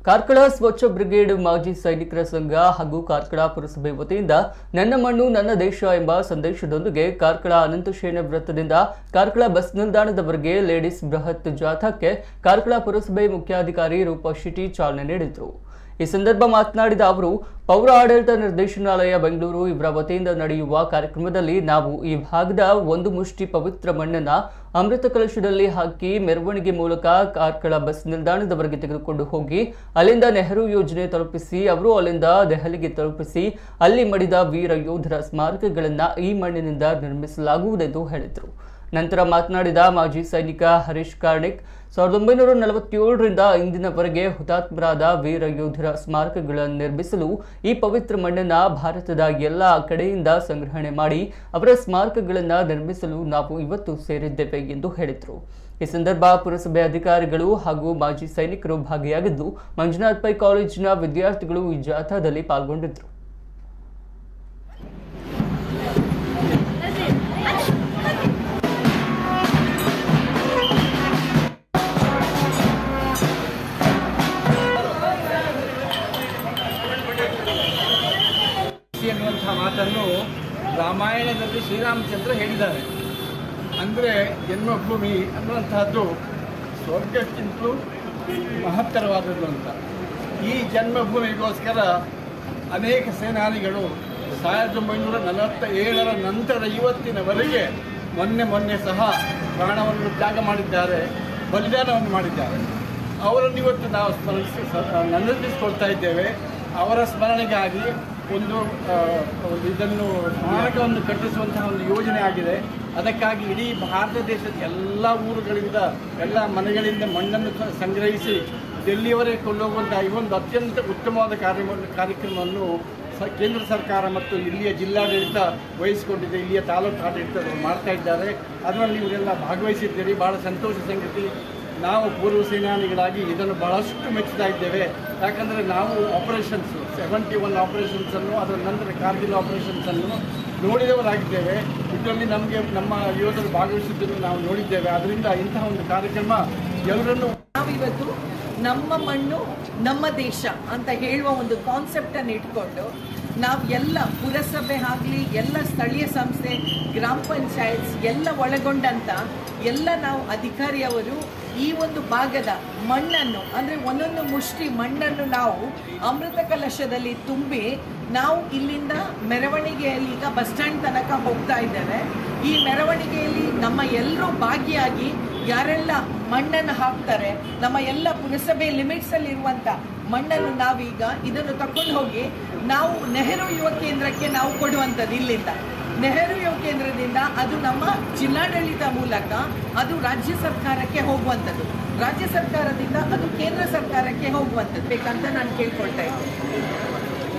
ಕಾರ್ಕಳ ಸ್ವಚ್ಛ ಬ್ರಿಗೇಡ್ ಮಾಜಿ ಸೈನಿಕರ ಸಂಘ ಹಾಗೂ ಕಾರ್ಕಳ ಪುರಸಭೆ ವತಿಯಿಂದ ನನ್ನ ಮಣ್ಣು ನನ್ನ ದೇಶ ಎಂಬ ಸಂದೇಶದೊಂದಿಗೆ ಕಾರ್ಕಳ ಅನಂತಶಯನ ವೃತ್ತದಿಂದ ಕಾರ್ಕಳ ಬಸ್ ನಿಲ್ದಾಣದವರೆಗೆ ಲೇಡೀಸ್ ಬೃಹತ್ ಜಾಥಾಕ್ಕೆ ಕಾರ್ಕಳ ಪುರಸಭೆ ಮುಖ್ಯಾಧಿಕಾರಿ ರೂಪಾ ಶೆಟ್ಟಿ ಚಾಲನೆ ನೀಡಿದರು। ಈ ಸಂದರ್ಭ ಮಾತನಾಡಿದ ಅವರು, ಪೌರ ಆಡಳಿತ ನಿರ್ದೇಶನಾಲಯ ಬೆಂಗಳೂರು ಇವರ ವತಿಯಿಂದ ನಡೆಯುವ ಕಾರ್ಯಕ್ರಮದಲ್ಲಿ ನಾವು ಈ ಭಾಗದ ಒಂದು ಮುಷ್ಟಿ ಪವಿತ್ರ ಮಣ್ಣನ್ನು ಅಮೃತ ಕಲಶದಲ್ಲಿ ಹಾಕಿ ಮೆರವಣಿಗೆ ಮೂಲಕ ಕಾರ್ಕಳ ಬಸ್ ನಿಲ್ದಾಣದವರೆಗೆ ತೆಗೆದುಕೊಂಡು ಹೋಗಿ ಅಲ್ಲಿಂದ ನೆಹರು ಯೋಜನೆ ತಲುಪಿಸಿ ಅವರು ಅಲ್ಲಿಂದ ದೆಹಲಿಗೆ ತಲುಪಿಸಿ ಅಲ್ಲಿ ಮಡಿದ ವೀರ ಯೋಧರ ಸ್ಮಾರಕಗಳನ್ನು ಈ ಮಣ್ಣಿನಿಂದ ನಿರ್ಮಿಸಲಾಗುವುದೆಂದು ಹೇಳಿದರು। ನಂತರ ಮಾತನಾಡಿದ ಮಾಜಿ ಸೈನಿಕ ಹರೀಶ್ ಕಾರ್ಣಿಕ್ 1947ರಿಂದ ಇಂದಿನವರೆಗೆ ಹುತಾತ್ಮರಾದ ವೀರ ಯೋಧರ ಸ್ಮಾರಕಗಳನ್ನು ನಿರ್ಮಿಸಲು ಈ ಪವಿತ್ರ ಮಣ್ಣನ್ನು ಭಾರತದ ಎಲ್ಲ ಕಡೆಯಿಂದ ಸಂಗ್ರಹಣೆ ಮಾಡಿ ಅವರ ಸ್ಮಾರಕಗಳನ್ನು ನಿರ್ಮಿಸಲು ನಾವು ಇವತ್ತು ಸೇರಿದ್ದೇವೆ ಎಂದು ಹೇಳಿದರು। ಈ ಸಂದರ್ಭ ಪುರಸಭೆ ಅಧಿಕಾರಿಗಳು ಹಾಗೂ ಮಾಜಿ ಸೈನಿಕರು ಭಾಗಿಯಾಗಿದ್ದು ಮಂಜುನಾಥ್ ಪೈ ಕಾಲೇಜಿನ ವಿದ್ಯಾರ್ಥಿಗಳು ಈ ಜಾಥಾದಲ್ಲಿ ಪಾಲ್ಗೊಂಡಿದ್ದರು। ಎನ್ನುವಂಥ ಮಾತನ್ನು ರಾಮಾಯಣದಲ್ಲಿ ಶ್ರೀರಾಮಚಂದ್ರ ಹೇಳಿದ್ದಾರೆ। ಅಂದರೆ ಜನ್ಮಭೂಮಿ ಅನ್ನುವಂತಹದ್ದು ಸ್ವರ್ಗಕ್ಕಿಂತಲೂ ಮಹತ್ತರವಾದದ್ದು ಅಂತ। ಈ ಜನ್ಮಭೂಮಿಗೋಸ್ಕರ ಅನೇಕ ಸೇನಾನಿಗಳು 1947ರ ನಂತರ ಇವತ್ತಿನವರೆಗೆ ಮೊನ್ನೆ ಸಹ ಪ್ರಾಣವನ್ನು ತ್ಯಾಗ ಮಾಡಿದ್ದಾರೆ, ಬಲಿದಾನವನ್ನು ಮಾಡಿದ್ದಾರೆ। ಅವರನ್ನು ಇವತ್ತು ನಾವು ನೆನಪಿಸಿಕೊಳ್ತಾ ಇದ್ದೇವೆ। ಅವರ ಸ್ಮರಣೆಗಾಗಿ ಒಂದು ಇದನ್ನು ಸ್ಮಾರಕವನ್ನು ಕಟ್ಟಿಸುವಂತಹ ಒಂದು ಯೋಜನೆ ಆಗಿದೆ। ಅದಕ್ಕಾಗಿ ಇಡೀ ಭಾರತ ದೇಶದ ಎಲ್ಲ ಊರುಗಳಿಂದ ಎಲ್ಲ ಮನೆಗಳಿಂದ ಮಣ್ಣನ್ನು ಸಂಗ್ರಹಿಸಿ ಡೆಲ್ಲಿಯವರೆಗೆ ಕೊಂಡೋಗುವಂತಹ ಈ ಒಂದು ಅತ್ಯಂತ ಉತ್ತಮವಾದ ಕಾರ್ಯಕ್ರಮವನ್ನು ಕೇಂದ್ರ ಸರ್ಕಾರ ಮತ್ತು ಇಲ್ಲಿಯ ಜಿಲ್ಲಾಡಳಿತ ವಹಿಸಿಕೊಂಡಿದೆ, ಇಲ್ಲಿಯ ತಾಲೂಕು ಆಡಳಿತ ಮಾಡ್ತಾ ಇದ್ದಾರೆ। ಅದರಲ್ಲಿ ಇವರೆಲ್ಲ ಭಾಗವಹಿಸಿದ್ದೀರಿ, ಭಾಳ ಸಂತೋಷ ಸಂಗತಿ। ನಾವು ಪೂರ್ವ ಸೇನಾನಿಗಳಾಗಿ ಇದನ್ನು ಬಹಳಷ್ಟು ಮೆಚ್ಚುತ್ತಾ ಇದ್ದೇವೆ। ಯಾಕಂದರೆ ನಾವು ಆಪರೇಷನ್ಸ್ 71 ಆಪರೇಷನ್ಸನ್ನು ಅದರ ನಂತರ ಕಾರ್ಗಿಲ್ ಆಪರೇಷನ್ಸನ್ನು ನೋಡಿದವರಾಗಿದ್ದೇವೆ। ಇದರಲ್ಲಿ ನಮ್ಮ ಯೋಧರು ಭಾಗವಹಿಸಿದ್ದನ್ನು ನಾವು ನೋಡಿದ್ದೇವೆ। ಅದರಿಂದ ಇಂತಹ ಒಂದು ಕಾರ್ಯಕ್ರಮ ಎಲ್ಲರನ್ನೂ ನಾವಿವತ್ತು ನಮ್ಮ ಮಣ್ಣು ನಮ್ಮ ದೇಶ ಅಂತ ಹೇಳುವ ಒಂದು ಕಾನ್ಸೆಪ್ಟನ್ನು ಇಟ್ಕೊಂಡು ನಾವು ಎಲ್ಲ ಪುರಸಭೆ ಆಗಲಿ ಎಲ್ಲ ಸ್ಥಳೀಯ ಸಂಸ್ಥೆ ಗ್ರಾಮ ಪಂಚಾಯತ್ಸ್ ಎಲ್ಲ ಒಳಗೊಂಡಂಥ ಎಲ್ಲ ನಾವು ಅಧಿಕಾರಿಯವರು ಈ ಒಂದು ಭಾಗದ ಮಣ್ಣನ್ನು ಅಂದರೆ ಒಂದೊಂದು ಮುಷ್ಟಿ ಮಣ್ಣನ್ನು ನಾವು ಅಮೃತ ಕಲಶದಲ್ಲಿ ತುಂಬಿ ನಾವು ಇಲ್ಲಿಂದ ಮೆರವಣಿಗೆಯಲ್ಲಿ ಈಗ ಬಸ್ ಸ್ಟ್ಯಾಂಡ್ ತನಕ ಹೋಗ್ತಾ ಇದ್ದೇವೆ। ಈ ಮೆರವಣಿಗೆಯಲ್ಲಿ ನಮ್ಮ ಎಲ್ಲರೂ ಭಾಗಿಯಾಗಿ ಯಾರೆಲ್ಲ ಮಣ್ಣನ್ನು ಹಾಕ್ತಾರೆ, ನಮ್ಮ ಎಲ್ಲ ಪುರಸಭೆ ಲಿಮಿಟ್ಸಲ್ಲಿರುವಂಥ ಮಣ್ಣನ್ನು ನಾವೀಗ ಇದನ್ನು ತಗೊಂಡು ಹೋಗಿ ನಾವು ನೆಹರು ಯುವ ಕೇಂದ್ರಕ್ಕೆ ನಾವು ಕೊಡುವಂಥದ್ದು। ಇಲ್ಲಿಂದ ನೆಹರು ಯುವ ಕೇಂದ್ರದಿಂದ ಅದು ನಮ್ಮ ಜಿಲ್ಲಾಡಳಿತ ಮೂಲಕ ಅದು ರಾಜ್ಯ ಸರ್ಕಾರಕ್ಕೆ ಹೋಗುವಂಥದ್ದು, ರಾಜ್ಯ ಸರ್ಕಾರದಿಂದ ಅದು ಕೇಂದ್ರ ಸರ್ಕಾರಕ್ಕೆ ಹೋಗುವಂಥದ್ದು ಬೇಕಂತ ನಾನು ಕೇಳ್ಕೊಳ್ತಾ ಇದ್ದೀನಿ।